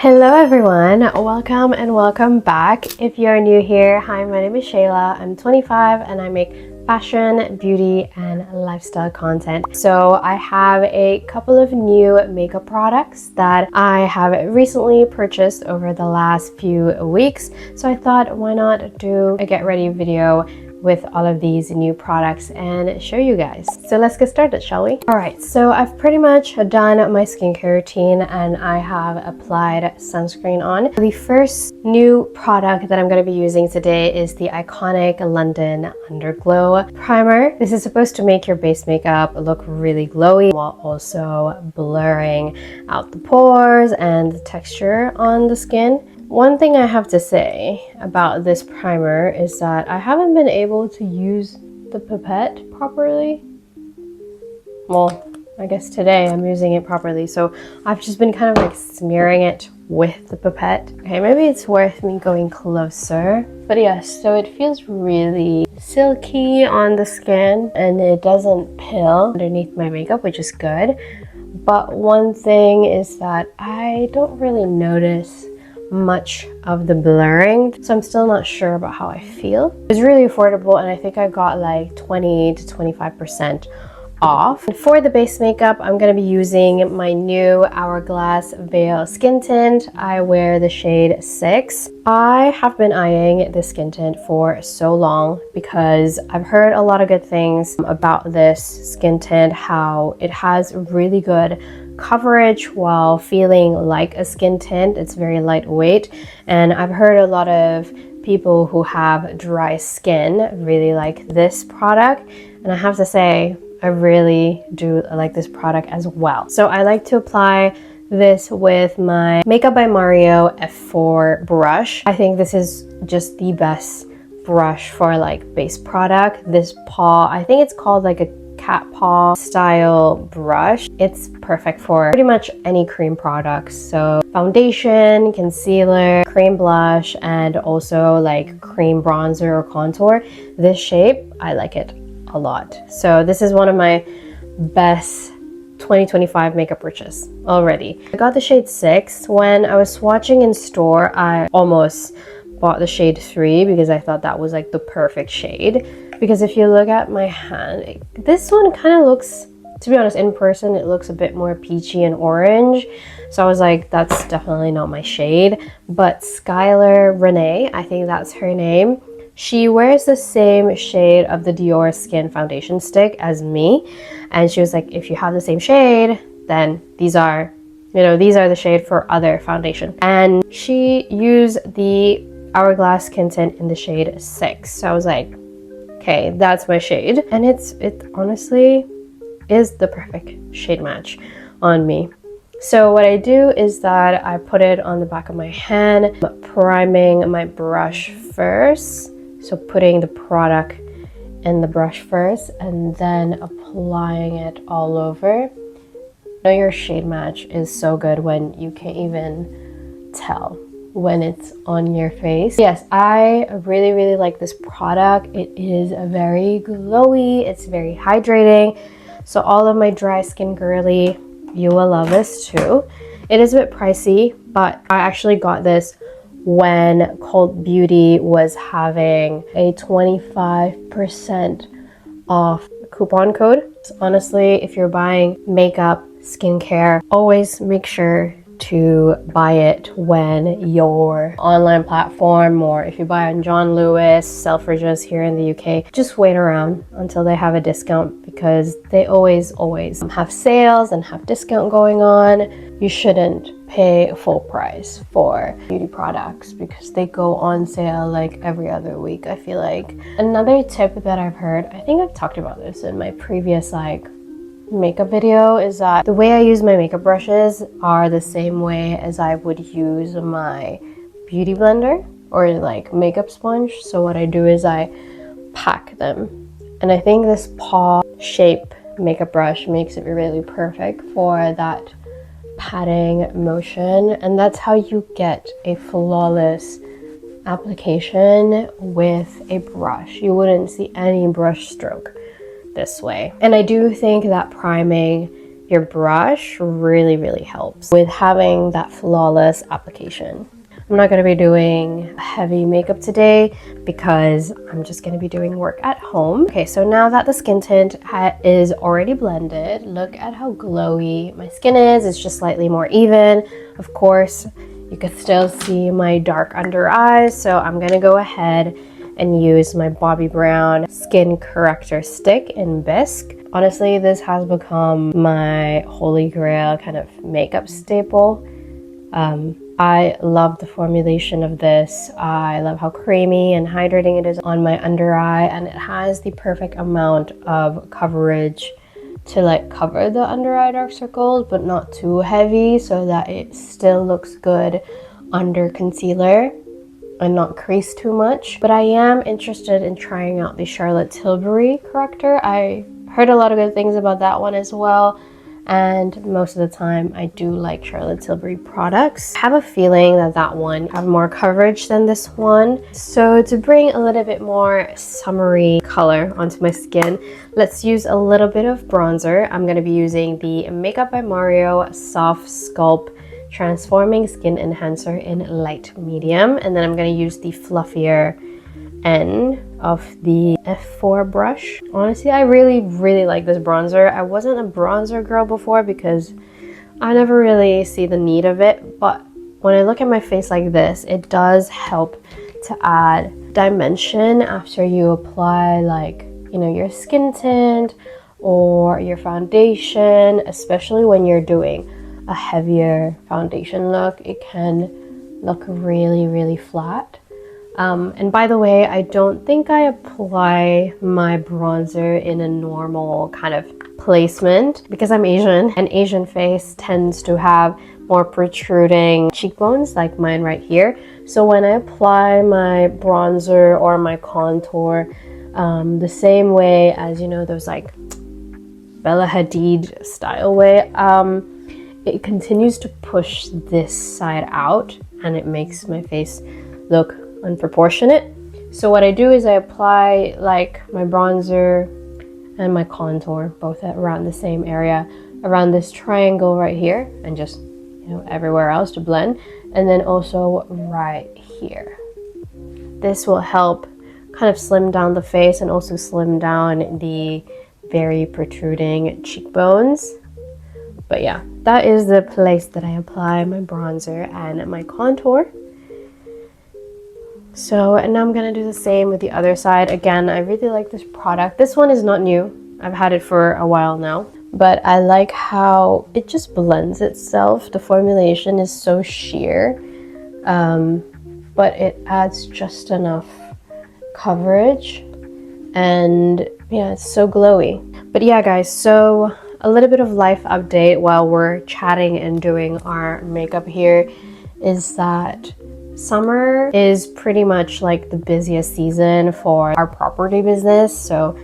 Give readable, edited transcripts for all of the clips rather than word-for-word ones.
Hello everyone, welcome and welcome back. If you're new here, hi, my name is Shayla. I'm 25 and I make fashion, beauty, and lifestyle content. So I have a couple of new makeup products that I have recently purchased over the last few weeks. So I thought, why not do a get ready video with all of these new products and show you guys. So let's get started, shall we? All right, so I've pretty much done my skincare routine and I have applied sunscreen on. The first new product that I'm going to be using today is the iconic London Underglow Primer. This is supposed to make your base makeup look really glowy while also blurring out the pores and the texture on the skin. One thing I have to say about this primer is that I haven't been able to use the pipette properly. Well, I guess today I'm using it properly, so I've just been kind of like smearing it with the pipette. Okay, maybe it's worth me going closer. But yes, so it feels really silky on the skin and it doesn't pill underneath my makeup, which is good. But one thing is that I don't really notice much of the blurring, so I'm still not sure about how I feel. It was really affordable and I think I got like 20 to 25% off. And for the base makeup, I'm going to be using my new Hourglass Veil Skin Tint. I wear the shade 6. I have been eyeing this skin tint for so long because I've heard a lot of good things about this skin tint, how it has really good coverage while feeling like a skin tint. It's very lightweight, and I've heard a lot of people who have dry skin really like this product, and I have to say I really do like this product as well. So I like to apply this with my Makeup by Mario F4 brush. I think this is just the best brush for like base product. This paw, I think it's called like a cat paw style brush. It's perfect for pretty much any cream products. So foundation, concealer, cream blush, and also like cream bronzer or contour. This shape, I like it a lot. So this is one of my best 2025 makeup purchase already. I got the shade 6. When I was swatching in store, I almost bought the shade 3 because I thought that was like the perfect shade. Because if you look at my hand, this one kind of looks, to be honest, in person, it looks a bit more peachy and orange. So I was like, that's definitely not my shade. But Skylar Renee, I think that's her name, she wears the same shade of the Dior Skin Foundation Stick as me. And she was like, if you have the same shade, then these are the shade for other foundation. And she used the Hourglass Skin Tint in the shade 6. So I was like, okay, that's my shade. And it honestly is the perfect shade match on me. So what I do is that I put it on the back of my hand, priming my brush first. So putting the product in the brush first and then applying it all over. Now your shade match is so good when you can't even tell when it's on your face. Yes, I really like this product. It is very glowy, it's very hydrating. So all of my dry skin girly, you will love this too. It is a bit pricey, but I actually got this when Cult Beauty was having a 25% off coupon code. So honestly, if you're buying makeup, skincare, always make sure to buy it when your online platform, or if you buy on John Lewis, Selfridges here in the UK, just wait around until they have a discount because they always have sales and have discount going on. You shouldn't pay full price for beauty products because they go on sale like every other week, I feel like. Another tip that I've heard, I think I've talked about this in my previous makeup video, is that the way I use my makeup brushes are the same way as I would use my beauty blender or like makeup sponge. So what I do is I pack them, and I think this paw shape makeup brush makes it really perfect for that patting motion, and that's how you get a flawless application with a brush. You wouldn't see any brush stroke this way. And I do think that priming your brush really helps with having that flawless application. I'm not going to be doing heavy makeup today because I'm just going to be doing work at home. Okay, so now that the skin tint is already blended, look at how glowy my skin is. It's just slightly more even. Of course, you can still see my dark under eyes, so I'm going to go ahead and use my Bobbi Brown Skin Corrector Stick in Bisque. Honestly, this has become my holy grail kind of makeup staple. I love the formulation of this. I love how creamy and hydrating it is on my under eye, and it has the perfect amount of coverage to like cover the under eye dark circles, but not too heavy so that it still looks good under concealer and not crease too much. But I am interested in trying out the Charlotte Tilbury corrector. I heard a lot of good things about that one as well. And most of the time I do like Charlotte Tilbury products. I have a feeling that that one have more coverage than this one. So to bring a little bit more summery color onto my skin, let's use a little bit of bronzer. I'm going to be using the Makeup by Mario Soft Sculpt Transforming Skin Enhancer in light medium, and then I'm going to use the fluffier end of the F4 brush. Honestly, I really like this bronzer. I wasn't a bronzer girl before because I never really see the need of it, but when I look at my face like this, it does help to add dimension after you apply, like, you know, your skin tint or your foundation, especially when you're doing a heavier foundation look. It can look really flat. And by the way, I don't think I apply my bronzer in a normal kind of placement because I'm Asian, and Asian face tends to have more protruding cheekbones like mine right here. So when I apply my bronzer or my contour the same way as, you know, those like Bella Hadid style way, it continues to push this side out and it makes my face look unproportionate. So what I do is I apply like my bronzer and my contour both around the same area, around this triangle right here, and just, you know, everywhere else to blend, and then also right here. This will help kind of slim down the face and also slim down the very protruding cheekbones. But yeah, that is the place that I apply my bronzer and my contour. So, and now I'm gonna do the same with the other side. Again, I really like this product. This one is not new. I've had it for a while now, but I like how it just blends itself. The formulation is so sheer, but it adds just enough coverage, and yeah, it's so glowy. But yeah, guys, so a little bit of life update while we're chatting and doing our makeup here is that summer is pretty much like the busiest season for our property business. So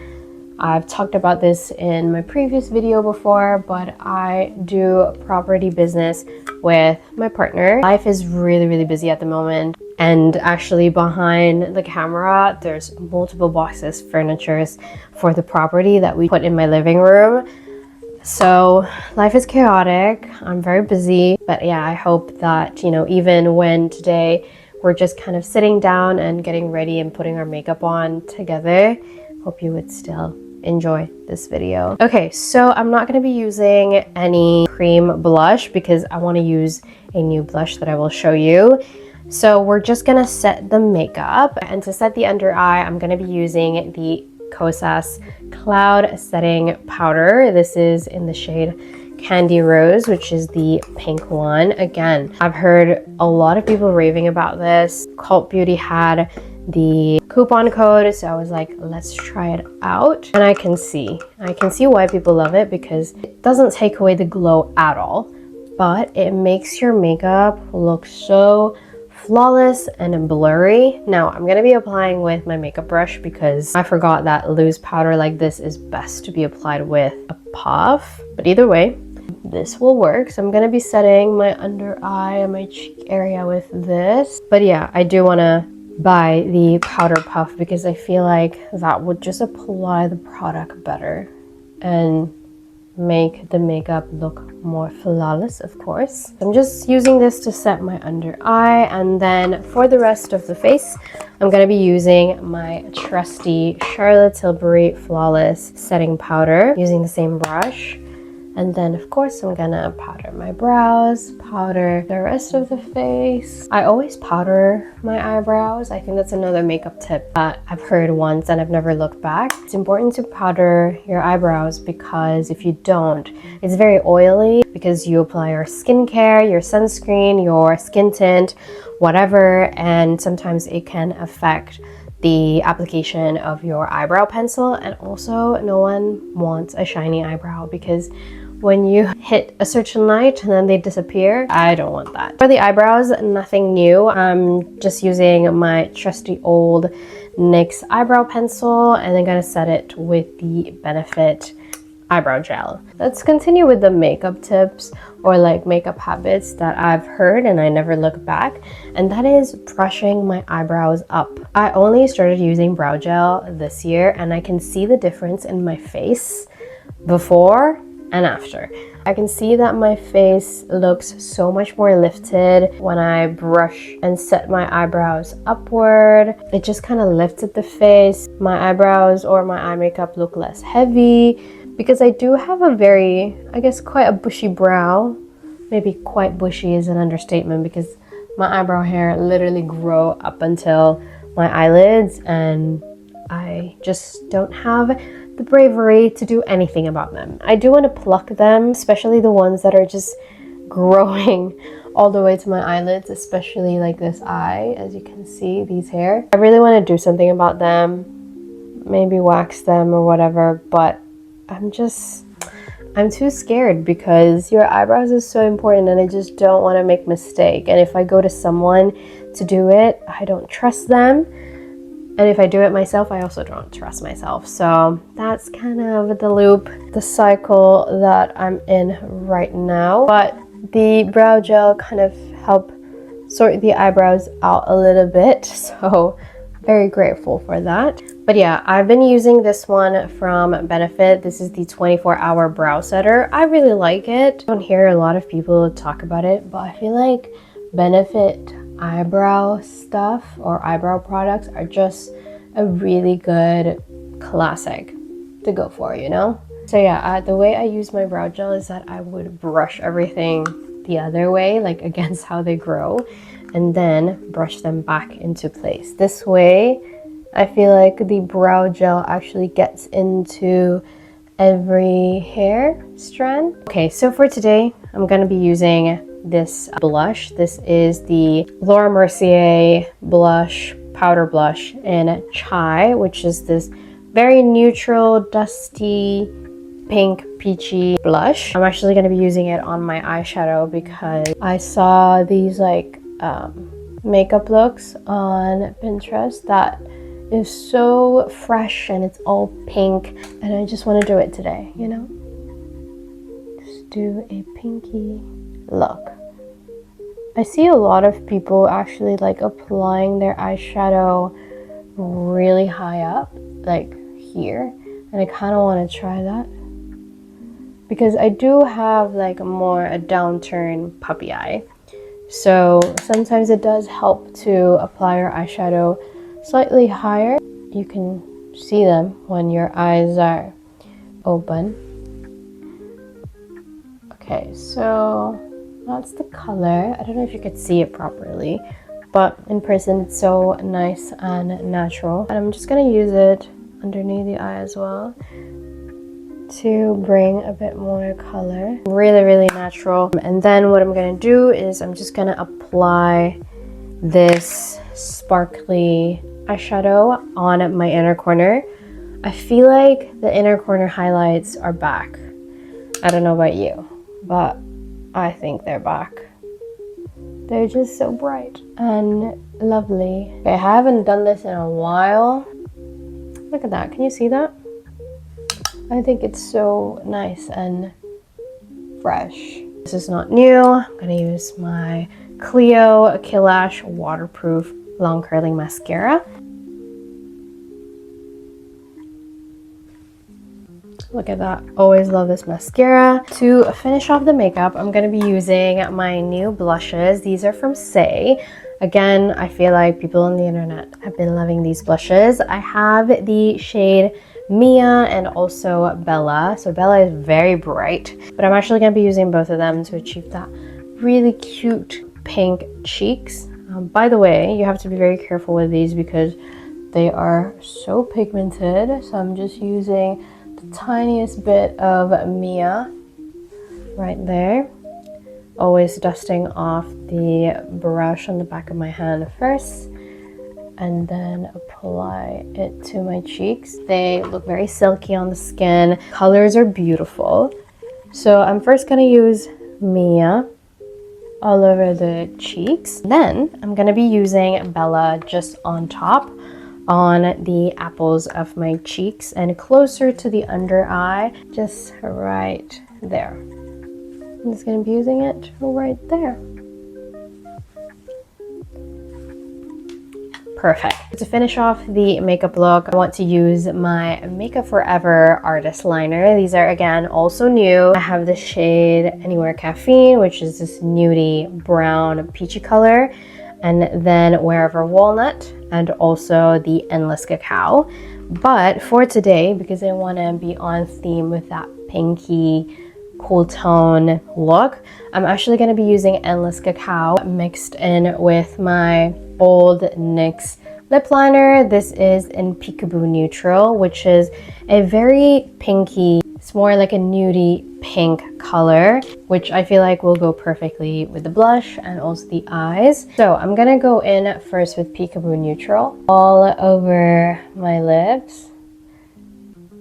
I've talked about this in my previous video before, but I do property business with my partner. Life is really busy at the moment, and actually behind the camera there's multiple boxes, furnitures for the property that we put in my living room. So life is chaotic. I'm very busy, but yeah, I hope that, you know, even when today we're just kind of sitting down and getting ready and putting our makeup on together, hope you would still enjoy this video. Okay, so I'm not going to be using any cream blush because I want to use a new blush that I will show you. So we're just going to set the makeup, and to set the under eye, I'm going to be using the Kosas Cloud Setting Powder. This is in the shade Candy Rose, which is the pink one. Again, I've heard a lot of people raving about this. Cult Beauty had the coupon code, so I was like, let's try it out. And I can see why people love it, because it doesn't take away the glow at all, but it makes your makeup look so flawless and blurry. Now I'm going to be applying with my makeup brush because I forgot that loose powder like this is best to be applied with a puff, but either way this will work. So I'm going to be setting my under eye and my cheek area with this. But yeah, I do want to buy the powder puff because I feel like that would just apply the product better and make the makeup look more flawless, of course. I'm just using this to set my under eye, and then for the rest of the face, I'm going to be using my trusty Charlotte Tilbury Flawless Setting Powder using the same brush. And then, of course, I'm gonna powder my brows, powder the rest of the face. I always powder my eyebrows. I think that's another makeup tip that I've heard once and I've never looked back. It's important to powder your eyebrows because if you don't, it's very oily because you apply your skincare, your sunscreen, your skin tint, whatever, and sometimes it can affect the application of your eyebrow pencil. And also, no one wants a shiny eyebrow because when you hit a certain light and then they disappear, I don't want that. For the eyebrows, nothing new. I'm just using my trusty old NYX eyebrow pencil and I'm gonna set it with the Benefit eyebrow gel. Let's continue with the makeup tips or like makeup habits that I've heard and I never look back, and that is brushing my eyebrows up. I only started using brow gel this year and I can see the difference in my face before and after. I can see that my face looks so much more lifted when I brush and set my eyebrows upward. It just kind of lifted the face. My eyebrows or my eye makeup look less heavy because I do have a very, I guess, quite a bushy brow. Maybe quite bushy is an understatement because my eyebrow hair literally grow up until my eyelids and I just don't have the bravery to do anything about them. I do want to pluck them, especially the ones that are just growing all the way to my eyelids, especially like this eye, as you can see, these hair. I really want to do something about them, maybe wax them or whatever, but I'm too scared because your eyebrows is so important and I just don't want to make a mistake. And if I go to someone to do it, I don't trust them. And if I do it myself, I also don't trust myself. So that's kind of the loop, the cycle that I'm in right now. But the brow gel kind of helped sort the eyebrows out a little bit. So very grateful for that. But yeah, I've been using this one from Benefit. This is the 24-hour brow setter. I really like it. I don't hear a lot of people talk about it, but I feel like Benefit eyebrow stuff or eyebrow products are just a really good classic to go for, you know? So yeah, the way I use my brow gel is that I would brush everything the other way, like against how they grow, and then brush them back into place. This way, I feel like the brow gel actually gets into every hair strand. Okay, so for today, I'm gonna be using this blush. This is the Laura Mercier blush, powder blush in Chai, which is this very neutral, dusty, pink, peachy blush. I'm actually going to be using it on my eyeshadow because I saw these like makeup looks on Pinterest that is so fresh and it's all pink, and I just want to do it today, you know? Just do a pinky look. I see a lot of people actually like applying their eyeshadow really high up, like here, and I kind of want to try that because I do have like a downturn puppy eye, so sometimes it does help to apply your eyeshadow slightly higher. You can see them when your eyes are open. Okay, so that's the color. I don't know if you could see it properly, but in person it's so nice and natural. And I'm just gonna use it underneath the eye as well to bring a bit more color. Really, really natural. And then what I'm gonna do is I'm just gonna apply this sparkly eyeshadow on my inner corner. I feel like the inner corner highlights are back. I don't know about you, but I think they're back. They're just so bright and lovely. Okay, I haven't done this in a while. Look at that, can you see that? I think it's so nice and fresh. This is not new. I'm gonna use my Clio Killash waterproof long curling mascara. Look at that. Always love this mascara. To finish off the makeup, I'm going to be using my new blushes. These are from Saie. Again, I feel like people on the internet have been loving these blushes. I have the shade Mia and also Bella. So Bella is very bright, but I'm actually going to be using both of them to achieve that really cute pink cheeks. By the way, you have to be very careful with these because they are so pigmented. So I'm just using the tiniest bit of Mia right there. Always dusting off the brush on the back of my hand first and then apply it to my cheeks. They look very silky on the skin. Colors are beautiful. So I'm first going to use Mia all over the cheeks. Then I'm going to be using Bella just on top on the apples of my cheeks and closer to the under eye, just right there. I'm just going to be using it right there. Perfect. To finish off the makeup look, I want to use my Makeup Forever Artist Liner. These are, again, also new. I have the shade Anywhere Caffeine, which is this nudie brown peachy color, and then Wherever Walnut, and also the Endless Cacao. But for today, because I want to be on theme with that pinky cool tone look, I'm actually going to be using Endless Cacao mixed in with my old NYX lip liner. This is in Peekaboo Neutral, which is a very pinky, it's more like a nudie pink color, which I feel like will go perfectly with the blush and also the eyes. So I'm gonna go in first with Peekaboo Neutral all over my lips.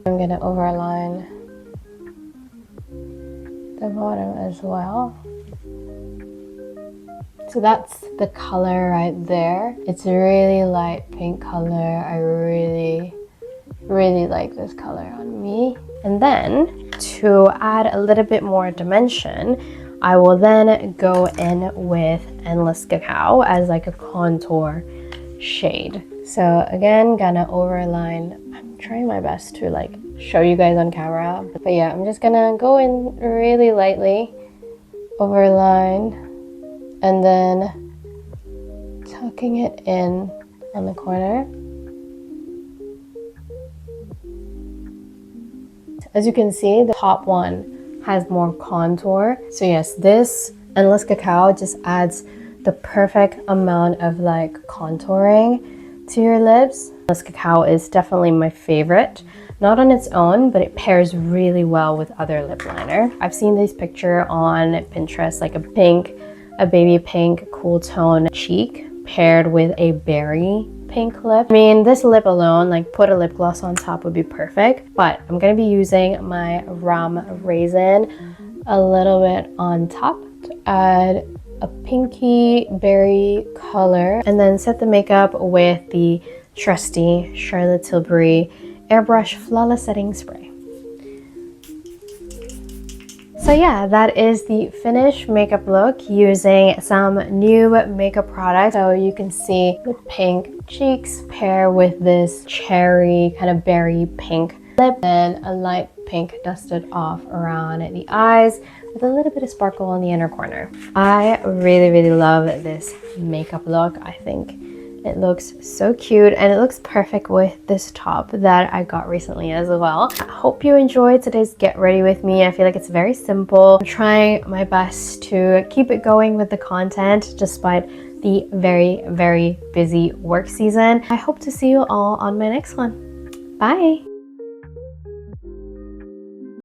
I'm gonna overline the bottom as well. So that's the color right there. It's a really light pink color. I really like this color on me. And then to add a little bit more dimension, I will then go in with Endless Cacao as like a contour shade. So again, gonna overline. I'm trying my best to like show you guys on camera, but yeah, I'm just gonna go in really lightly, overline, and then tucking it in on the corner. As you can see, the top one has more contour. So yes, this Endless Cacao just adds the perfect amount of like contouring to your lips. Endless Cacao is definitely my favorite. Not on its own, but it pairs really well with other lip liner. I've seen this picture on Pinterest, like a baby pink cool tone cheek paired with a berry pink lip. I mean, this lip alone, like put a lip gloss on top would be perfect, but I'm gonna be using my Rum Raisin a little bit on top to add a pinky berry color, and then set the makeup with the trusty Charlotte Tilbury Airbrush Flawless Setting Spray. So yeah, that is the finished makeup look using some new makeup products. So you can see the pink cheeks pair with this cherry kind of berry pink lip, and a light pink dusted off around the eyes with a little bit of sparkle on the inner corner. I really love this makeup look. I think it looks so cute and it looks perfect with this top that I got recently as well. I hope you enjoyed today's Get Ready With Me. I feel like it's very simple. I'm trying my best to keep it going with the content despite the very busy work season. I hope to see you all on my next one. Bye!